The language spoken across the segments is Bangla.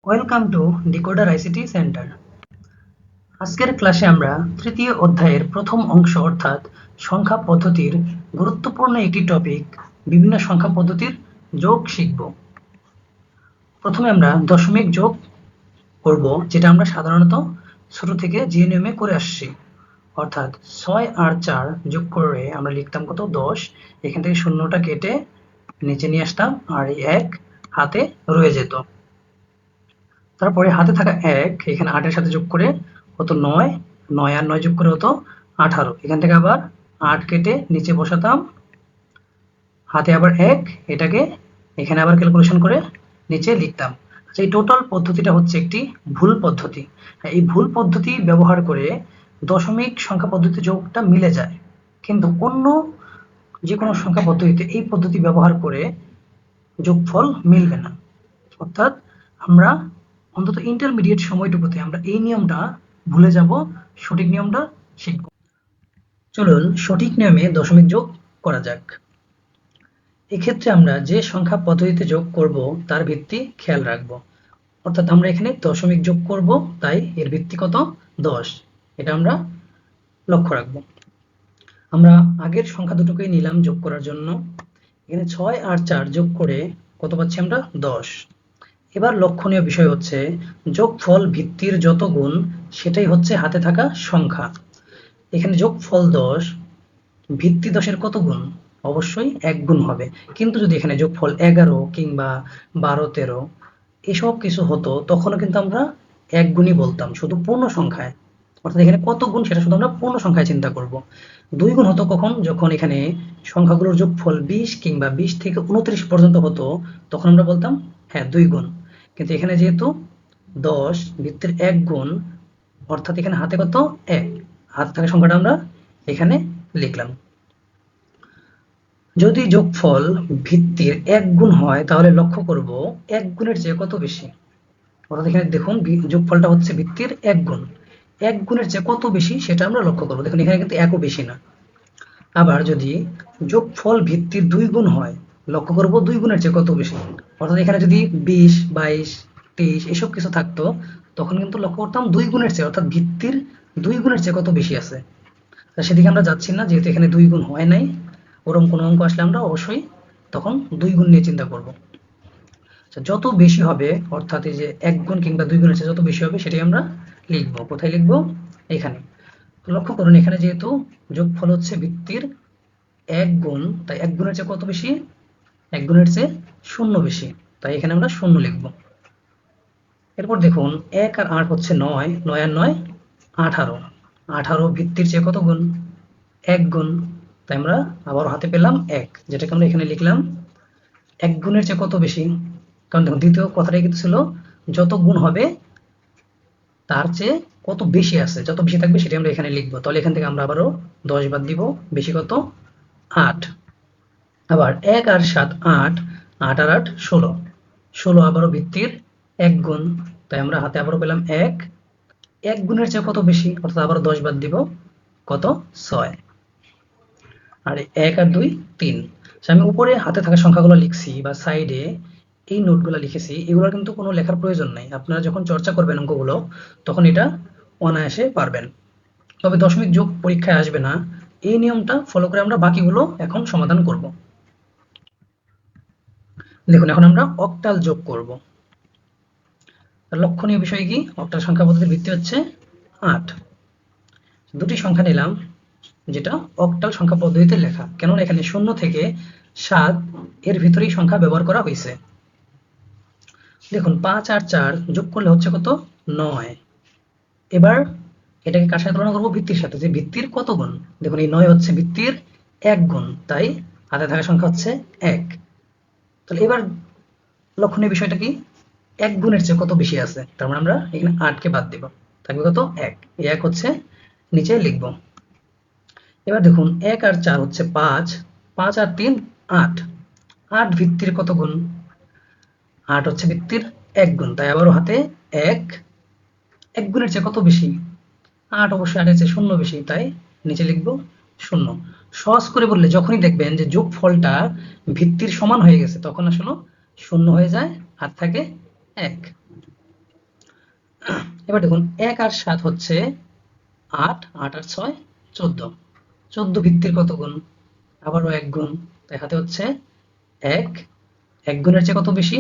Welcome to decoder ICT centre. আজকের ক্লাসে আমরা তৃতীয় অধ্যায়ের প্রথম অংশ অর্থাৎ সংখ্যা পদ্ধতির গুরুত্বপূর্ণ একটি টপিক বিভিন্ন সংখ্যা পদ্ধতির যোগ শিখব। প্রথমে আমরা দশমিক যোগ করব, যেটা আমরা সাধারণত ছোট থেকে যে নিয়মে করে আসছি, অর্থাৎ 6 আর 4 যোগ করে আমরা লিখতাম কত 10। এখান থেকে শূন্যটা কেটে নিচে নিয়ে আসতাম আর এই 1 হাতে রয়ে যেত। তারপরে হাতে থাকা 1 এখানে 8 এর সাথে যোগ করে হতো 9, 9 আর 9 যোগ করে হতো 18। এখান থেকে আবার 8 কেটে নিচে বসাতাম, হাতে আবার 1, এটাকে এখানে আবার ক্যালকুলেশন করে নিচে লিখতাম। আচ্ছা, এই টোটাল পদ্ধতিটা হচ্ছে একটি ভুল পদ্ধতি। এই ভুল পদ্ধতি ব্যবহার করে দশমিক সংখ্যা পদ্ধতি যোগটা মিলে যায়, কিন্তু অন্য যে কোনো সংখ্যা পদ্ধতিতে এই পদ্ধতি ব্যবহার করে যোগফল মিলবে না। অর্থাৎ আমরা অন্তত ইন্টারমিডিয়েট সময়টুকুতে আমরা এই নিয়মটা ভুলে যাব, সঠিক নিয়মটা শিখব। চলুন সঠিক নিয়মে দশমিক যোগ করা যাক। এক্ষেত্রে আমরা যে সংখ্যা পদ্ধতিতে যোগ করব তার ভিত্তি খেয়াল রাখব। অর্থাৎ আমরা এখানে দশমিক যোগ করব, তাই এর ভিত্তি কত 10, এটা আমরা লক্ষ্য রাখব। আমরা আগের সংখ্যা দুটোকেই নিলাম যোগ করার জন্য। এখানে 6 আর 4 যোগ করে কত পাচ্ছি আমরা 10। এবার লক্ষণীয় বিষয় হচ্ছে যোগফল ভিত্তির যত গুণ সেটাই হচ্ছে হাতে থাকা সংখ্যা। এখানে যোগফল 10, ভিত্তি 10 এর কত গুণ? অবশ্যই 1 গুণ হবে। কিন্তু যদি এখানে যোগফল 11 কিংবা 12, 13 এসব কিছু হতো, তখনও কিন্তু আমরা 1 গুণই বলতাম শুধু পূর্ণ সংখ্যায়। অর্থাৎ এখানে কত গুণ সেটা শুধু আমরা পূর্ণ সংখ্যায় চিন্তা করব। 2 গুণ হতো কখন? যখন এখানে সংখ্যাগুলোর যোগফল 20 কিংবা 20 থেকে 29 পর্যন্ত হতো, তখন আমরা বলতাম হ্যাঁ 2 গুণ। কিন্তু এখানে যেহেতু 10 ভিত্তির 1 গুণ, অর্থাৎ এখানে হাতে কত 1, হাতে থাকা সংখ্যাটা আমরা এখানে লিখলাম। যদি যোগফল ভিত্তির 1 গুণ হয় তাহলে লক্ষ্য করব 1 গুণের চেয়ে কত বেশি। অর্থাৎ এখানে দেখুন যোগফলটা হচ্ছে ভিত্তির 1 গুণ, 1 গুণের চেয়ে কত বেশি সেটা আমরা লক্ষ্য করব। দেখুন এখানে কিন্তু 1ও বেশি না। আবার যদি যোগফল ভিত্তির 2 গুণ হয়, লক্ষ্য করব 2 গুণের চেয়ে কত বেশি। অর্থাৎ এখানে যদি 20, 22, 23 এসব কিছু থাকতো, তখন কিন্তু লক্ষ্য করতাম 2 গুণের চেয়ে, অর্থাৎ ভিত্তির 2 গুণের চেয়ে কত বেশি আছে। সেদিকে আমরা যাচ্ছি না, যেহেতু এখানে 2 গুণ হয় নাই। ওরকম কোনো অঙ্ক আসলে আমরা অবশ্যই তখন 2 গুণ নিয়ে চিন্তা করব। যত বেশি হবে, অর্থাৎ এই যে 1 গুণ কিংবা 2 গুণের চেয়ে যত বেশি হবে সেটাই আমরা লিখব। কোথায় লিখব? এখানে। লক্ষ্য করুন এখানে যেহেতু যোগফল হচ্ছে ভিত্তির 1 গুণ, তাই 1 গুণের চেয়ে কত বেশি? 1 গুণের চেয়ে 0 বেশি, তাই এখানে আমরা 0 লিখব। এরপর দেখুন 1 আর 8 হচ্ছে 9, 9 আর 9 18, 18 ভিত্তির চেয়ে কত গুণ? 1 গুণ, তাই আমরা আবার হাতে পেলাম 1, যেটাকে আমরা এখানে লিখলাম। 1 গুণের চেয়ে কত বেশি? কারণ দেখুন দ্বিতীয় কথাটাই কিন্তু ছিল যত গুণ হবে তার চেয়ে কত বেশি আছে, যত বেশি থাকবে সেটা আমরা এখানে লিখবো। তাহলে এখান থেকে আমরা আবারও 10 বাদ দিব, বেশি কত 8। আবার 1 আর 7 8, 8 আর 8 16, 16 আবারও ভিত্তির 1 গুণ, তাই আমরা হাতে আবারও পেলাম 1, 1 গুণের চেয়ে কত বেশি, অর্থাৎ আবারও 10 বাদ দিব, কত 6। আর 1 আর 2 3। আমি উপরে হাতে থাকা সংখ্যাগুলো লিখছি বা সাইডে এই নোটগুলো লিখেছি, এগুলো কিন্তু কোনো লেখার প্রয়োজন নাই। আপনারা যখন চর্চা করবেন অঙ্কগুলো তখন এটা অনায়াসে পারবেন। তবে দশমিক যোগ পরীক্ষায় আসবে না, এই নিয়মটা ফলো করে আমরা বাকিগুলো এখন সমাধান করব। দেখুন এখন আমরা অক্টাল যোগ করব। লক্ষণীয় বিষয় কি? অক্টাল সংখ্যা পদ্ধতির ভিত্তি হচ্ছে 8। দুটি সংখ্যা নিলাম যেটা অক্টাল সংখ্যা পদ্ধতিতে লেখা, কেননা এখানে 0 থেকে 7 এর ভিতরেই সংখ্যা ব্যবহার করা হয়েছে। দেখুন 5 আর 4 যোগ করলে হচ্ছে কত 9। এবার এটাকে কার সাথে তুলনা করবো? ভিত্তির সাথে, যে ভিত্তির কত গুণ। দেখুন এই 9 হচ্ছে ভিত্তির 1 গুণ, তাই হাতে থাকা সংখ্যা হচ্ছে 1। তাহলে এবার লক্ষণীয় বিষয়টা কি? 1 গুণের চেয়ে কত বেশি আছে, তার মানে আমরা এখানে 8 কে বাদ দিব, থাকবে কত 1। এই 1 হচ্ছে নিচে লিখব। এবার দেখুন 1 আর 4 হচ্ছে 5, 5 আর 3 8, 8 ভিত্তির কত গুণ? 8 হচ্ছে ভিত্তির 1 গুণ, তাই আবারও হাতে 1, 1 গুণের চেয়ে কত বেশি? 8 অবশ্যই 8 এর চেয়ে 0 বেশি, তাই নিচে লিখব 0। সহজ করে বললে যখনই দেখবেন যে যোগফলটা ভিত্তির সমান হয়ে গেছে তখন আসলে 0 হয়ে যায়, আর থাকে 1। এবার দেখুন ১ আর ৭ হচ্ছে ৮, ৮ আর ৬ ১৪, ১৪ ভিত্তির কত গুণ? আবারও ১ গুণ, তাই হাতে হচ্ছে ১, ১ গুণের চেয়ে কত বেশি?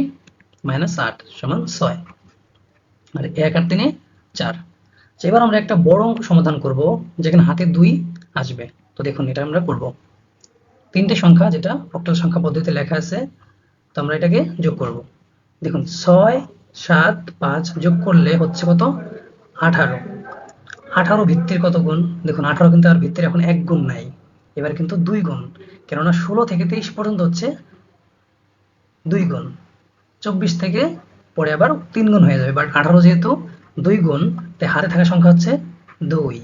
-৮ সমান ৬, আর ১ আর ৩ ৪। এবার আমরা একটা বড় অঙ্ক সমাধান করব যেখানে হাতে ২ আসবে। তো দেখুন এটা আমরা করব। ৩টে সংখ্যা যেটা অক্টাল সংখ্যা পদ্ধতিতে লেখা আছে, তো আমরা এটাকে যোগ করব। দেখুন ৬, ৭, ৫ যোগ করলে হচ্ছে কত? ১৮। ১৮ ভিত্তির কত গুণ? দেখুন ১৮ কিন্তু আর ভিত্তির এখন ১ গুণ নাই, এবার কিন্তু ২ গুণ, কেননা ১৬ থেকে ২৩ পর্যন্ত হচ্ছে ২ গুণ, ২৪ থেকে পরে আবার ৩ গুণ হয়ে যাবে, বাট ১৮ যেহেতু ২ গুণ, তাই হাতে থাকা সংখ্যা হচ্ছে ২।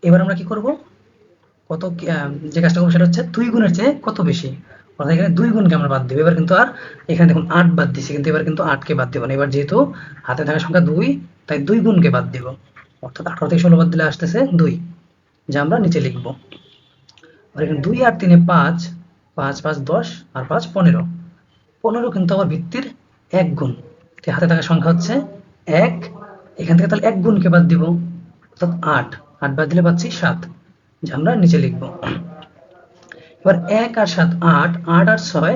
এবার আমরা কি করব? কত যে কাজটা করবো সেটা হচ্ছে ২ গুণের চেয়ে কত বেশি, অর্থাৎ এখানে ২ গুণকে আমরা বাদ দিব। এবার কিন্তু আর এখানে দেখুন ৮ বাদ দিছি, কিন্তু এবার কিন্তু ৮ কে বাদ দিব না। এবার যেহেতু হাতে থাকা সংখ্যা ২, তাই ২ গুণকে বাদ দিব, অর্থাৎ ১৮ থেকে ১৬ বাদ দিলে আসতেছে ২, যা আমরা নিচে লিখব। আর এখানে ২ আর ৩ ৫, ৫ ৫ ১০ আর ৫ ১৫, ১৫ কিন্তু আবার ভিত্তির ১ গুণ, তাই হাতে থাকা সংখ্যা হচ্ছে ১, এখান থেকে তাহলে ১ গুণকে বাদ দিব, অর্থাৎ ৮, ৮ বাদ দিলে পাচ্ছি ৭, যা আমরা নিচে লিখব। এবার ১ আর ৭ ৮, ৮ আর ৬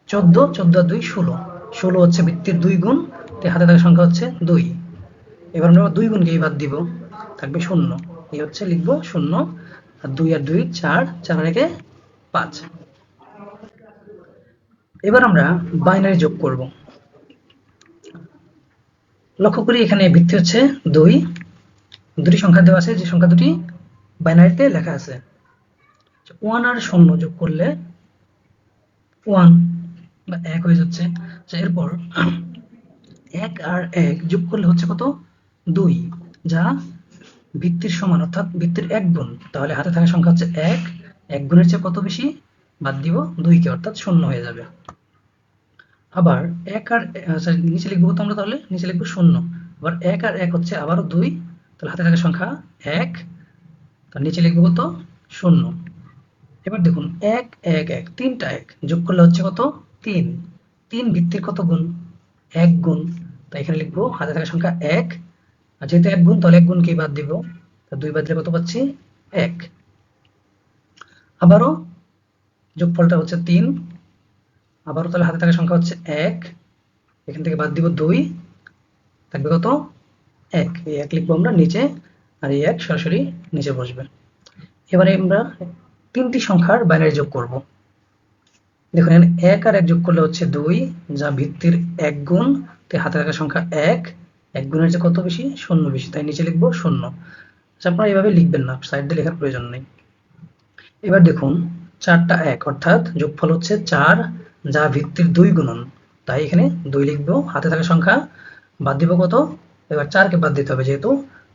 ১৪, ১৪ আর ২ ১৬, ১৬ হচ্ছে ভিত্তির ২ গুণ, তাই হাতে থাকা সংখ্যা হচ্ছে ২। এবার আমরা ২ গুণকেই বাদ দিব, থাকবে ০। এই হচ্ছে লিখব ০, আর ২ আর ২ ৪, ৪ আর ১ ৫। এবার আমরা বাইনারি যোগ করব। লক্ষ্য করি এখানে ভিত্তি হচ্ছে ২, দুটি সংখ্যা দেওয়া আছে, যে সংখ্যা দুটি বাইনারিতে লেখা আছে। ১ আর ০ যোগ করলে 1 বা ১ হয়ে যাচ্ছে। এরপর ১ আর ১ যোগ করলে হচ্ছে কত? ২, যা ভিত্তির সমান, অর্থাৎ ভিত্তির ১ গুণ। তাহলে হাতে থাকা সংখ্যা হচ্ছে ১, ১ গুণের চেয়ে কত বেশি? বাদ দিব ২ কে, অর্থাৎ ০ হয়ে যাবে। আবার ১ আর নিচে লিখব কত আমরা? তাহলে নিচে লিখব ০। আবার ১ আর ১ হচ্ছে আবারও ২, তাহলে হাতে থাকা সংখ্যা ১, তার নিচে লিখব কত? ০। এবার দেখুন ১, ১, ১, ৩টা ১ যোগ করলে হচ্ছে কত? ৩, ৩ ভিত্তির কত গুণ? ১ গুণ, তাই এখানে লিখব হাতে থাকা সংখ্যা ১, আর যেহেতু ১ গুণ তাহলে ১ গুণকেই বাদ দিব, তা ২ বাদ দিলে কত পাচ্ছি? ১। আবারও যোগফলটা হচ্ছে ৩, আবারও তাহলে হাতে থাকা সংখ্যা হচ্ছে ১, এখান থেকে বাদ দিব ২, থাকবে কত? ১। এই ১ লিখবো আমরা নিচে, আর এই ১ সরাসরি নিচে বসবে। এবারে আমরা ৩টি সংখ্যার বাইনারি যোগ করব। দেখুন এখানে ১ আর ১ যোগ করলে হচ্ছে ২, যা ভিত্তির ১ গুণ, তাই হাতে থাকা সংখ্যা ১, ১ গুণের চেয়ে কত বেশি? ০ বেশি, তাই নিচে লিখব ০। আচ্ছা, আপনারা এভাবে লিখবেন না, সাইড দিয়ে লেখার প্রয়োজন নেই। এবার দেখুন ৪টা ১, অর্থাৎ যোগফল হচ্ছে ৪, যা ভিত্তির ২ গুণন, তাই এখানে ২ লিখব। হাতে থাকা সংখ্যা বাদ দিব কত? এবার ৪ কে বাদ দিতে হবে, যেহেতু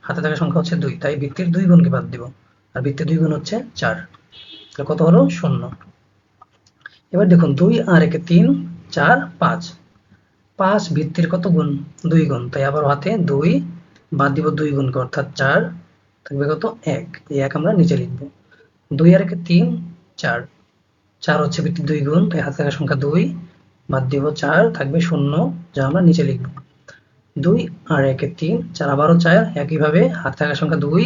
হাতে থাকা সংখ্যা হচ্ছে ২, তাই ভিত্তির ২ গুণকে বাদ দিব, আর ভিত্তির ২ গুণ হচ্ছে ৪, তাহলে কত হলো? ০। এবার দেখুন ২ আর ১ ৩, ৪, ৫, ৫ ভিত্তির কত গুণ? ২ গুণ, তাই আবার হাতে ২, বাদ দিব ২ গুণকে, অর্থাৎ ৪, থাকবে কত? ১। এই ১ আমরা নিচে লিখব। ২ আর ১ ৩, ৪, ৪ হচ্ছে ভিত্তির ২ গুণ, তাই হাতে থাকা সংখ্যা ২, বাদ দিব ৪, থাকবে ০, যা আমরা নিচে লিখব। ২ আর ১ ৩, ৪ আবারও ৪, একইভাবে হাতে থাকা সংখ্যা ২,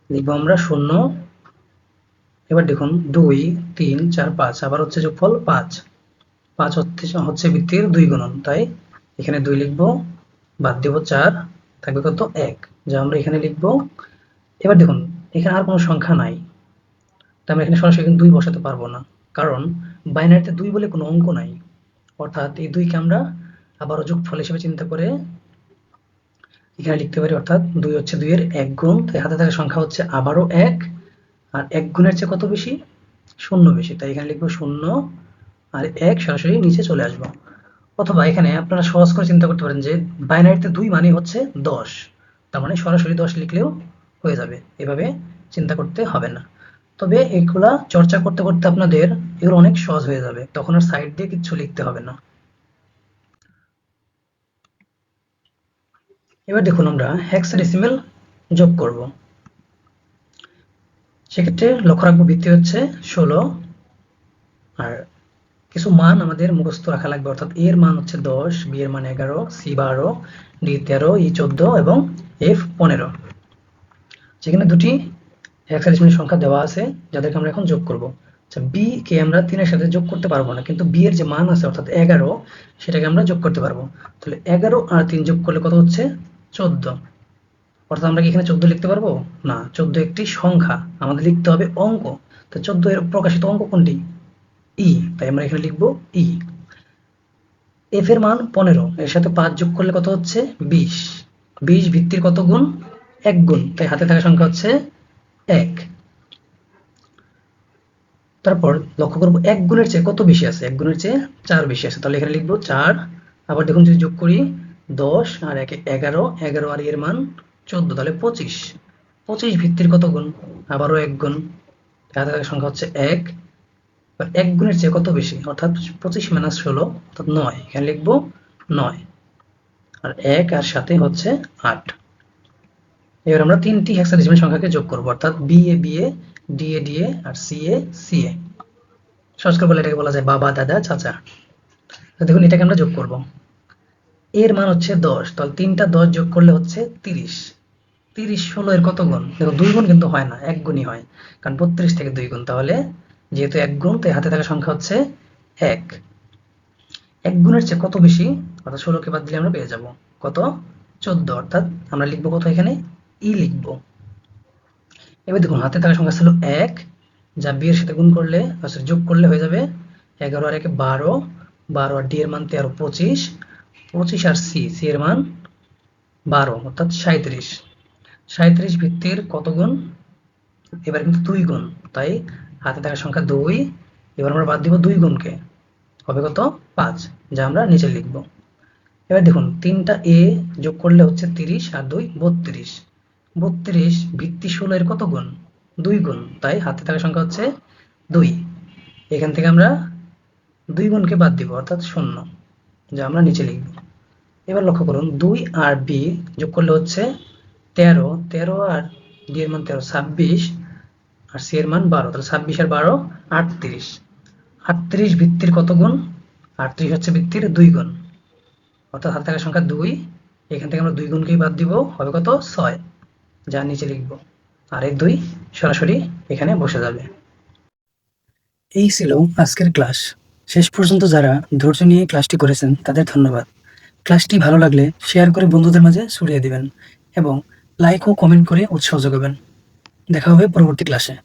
লিখব আমরা ০। এবার দেখুন ২, ৩, ৪, ৫, আবার হচ্ছে যোগফল ৫, ৫ হচ্ছে ভিত্তির ২ গুণন, তাই এখানে ২ লিখব, বাদ দিব ৪, থাকবে কত? ১, যা আমরা এখানে লিখব। এবার দেখুন এখানে আর কোনো সংখ্যা নাই, তাই আমরা এখানে সরাসরি ২ বসাতে পারবো না, কারণ বাইনারিতে ২ বলে কোনো অঙ্ক নাই। অর্থাৎ এই ২ কে আমরা আবারও যোগফল হিসেবে চিন্তা করে এখানে লিখতে পারি, অর্থাৎ ২ হচ্ছে ২ এর ১ গুণ, তাই হাতে থাকা সংখ্যা হচ্ছে আবারও ১, আর ১ গুণের চেয়ে কত বেশি? ০ বেশি, তাই এখানে লিখব ০, আর ১ সরাসরি নিচে চলে আসবো। অথবা এখানে আপনারা সহজ করে চিন্তা করতে পারেন যে বাইনারিতে ২ মানে হচ্ছে ১০, তার মানে সরাসরি ১০ লিখলেও হয়ে যাবে, এভাবে চিন্তা করতে হবে না। তবে এগুলা চর্চা করতে করতে আপনাদের এগুলো অনেক সহজ হয়ে যাবে, তখন আর সাইড দিয়ে কিচ্ছু লিখতে হবে না। এবার দেখুন আমরা হেক্সাডেসিমেল যোগ করব। সেক্ষেত্রে লক্ষ্য রাখবো ভিত্তি হচ্ছে ১৬, আর কিছু মান আমাদের মুখস্থ রাখা লাগবে, অর্থাৎ এর মান হচ্ছে 10, বি এর মান 11, সি 12, ডি 13, ই 14 এবং এফ 15। সেখানে দুটি হেক্সাডেসিমাল সংখ্যা দেওয়া আছে যাদেরকে আমরা এখন যোগ করব। আচ্ছা, বি কে আমরা 3 এর সাথে যোগ করতে পারবো না, কিন্তু বি এর যে মান আছে অর্থাৎ 11 সেটাকে আমরা যোগ করতে পারবো। তাহলে 11 আর 3 যোগ করলে কত হচ্ছে? 14। অর্থাৎ আমরা কি এখানে 14 লিখতে পারবো না? 14 একটি সংখ্যা, আমাদের লিখতে হবে অঙ্ক। তো 14 এর প্রকাশিত অঙ্ক কোনটি? ই, তাই আমরা এখানে লিখবো ই। এফ এর মান 15, এর সাথে 5 যোগ করলে কত হচ্ছে? 20। 20 ভিত্তির কত গুণ? 1 গুণ, তাই হাতে থাকা সংখ্যা হচ্ছে 1। তারপর লক্ষ্য করবো 1 গুণের চেয়ে কত বেশি আছে? 1 গুণের চেয়ে 4 বেশি আছে, তাহলে এখানে লিখবো 4। আবার দেখুন যদি যোগ করি 10 আর 1 11, 11 আর এর মান 14, তাহলে 25। 25 ভিত্তির কত গুণ? আবারও 1 গুণ, হাতে থাকা সংখ্যা হচ্ছে 1। 1 গুণের চেয়ে কত বেশি? অর্থাৎ 25 মাইনাস 16 অর্থাৎ 9, এখানে লিখবো 9। আর 1 আর সাথে হচ্ছে 8। এবার আমরা তিনটি হেক্সাডেসিমাল সংখ্যাকে যোগ করব, অর্থাৎ B A B A, D A D A আর সি এ সি এ। সহজ করে বলে এটাকে বলা যায় বাবা, দাদা, চাচা। দেখুন এটাকে আমরা যোগ করব। এর মান হচ্ছে 10, তাহলে 3টা 10 যোগ করলে হচ্ছে 30। 30 16 এর কত গুণ? দেখো 2 গুণ কিন্তু হয় না, 1 গুণই হয়, কারণ 32 থেকে 2 গুণ। তাহলে যেহেতু 1 গুণ, তাই হাতে থাকা সংখ্যা হচ্ছে 1। 1 গুণের চেয়ে কত বেশি? অর্থাৎ 16 কে বাদ দিলে আমরা পেয়ে যাব কত? 14। অর্থাৎ আমরা লিখবো কত? এখানে ই লিখবো। এবার দেখুন হাতে থাকা সংখ্যা ছিল 1, যা বি এর সাথে গুণ করলে যোগ করলে হয়ে যাবে 11 আর 1 12, 12 আর ডি এর মান 13 25, 25 আর সি এর মান 12 অর্থাৎ 37। 37 ভিত্তির কত গুণ? এবার কিন্তু 2 গুণ, তাই হাতে থাকা সংখ্যা 2। এবার আমরা বাদ দিব 2 গুণকে, হবে কত? 5, যা আমরা নিচে লিখব। এবার দেখুন 3টা এ যোগ করলে হচ্ছে 30 আর 2 32। 32 ভিত্তি 16 এর কত গুণ? 2 গুণ, তাই হাতে থাকা সংখ্যা হচ্ছে 2। এখান থেকে আমরা 2 গুণকে বাদ দিব, অর্থাৎ 0, যা আমরা নিচে লিখব। এবার লক্ষ্য করুন 2 আর বি যোগ করলে হচ্ছে 13, 13 আর ডি এর মান 13 26 আর সি এর মান 12, তাহলে 26 আর 12 38। 38 ভিত্তির কত গুণ? 38 হচ্ছে ভিত্তির 2 গুণ, অর্থাৎ হাতে থাকা সংখ্যা 2। এখান থেকে আমরা 2 গুণকেই বাদ দিব, হবে কত? 6, যা নিচে লিখব। আর এই 2 সরাসরি এখানে বসে যাবে। এই ছিল আজকের ক্লাস। শেষ পর্যন্ত যারা ধৈর্য নিয়ে ক্লাসটি করেছেন তাদের ধন্যবাদ। ক্লাসটি ভালো লাগলে শেয়ার করে বন্ধুদের মাঝে ছড়িয়ে দিবেন এবং লাইক ও কমেন্ট করে উৎসাহ যোগাবেন। দেখা হবে পরবর্তী ক্লাসে।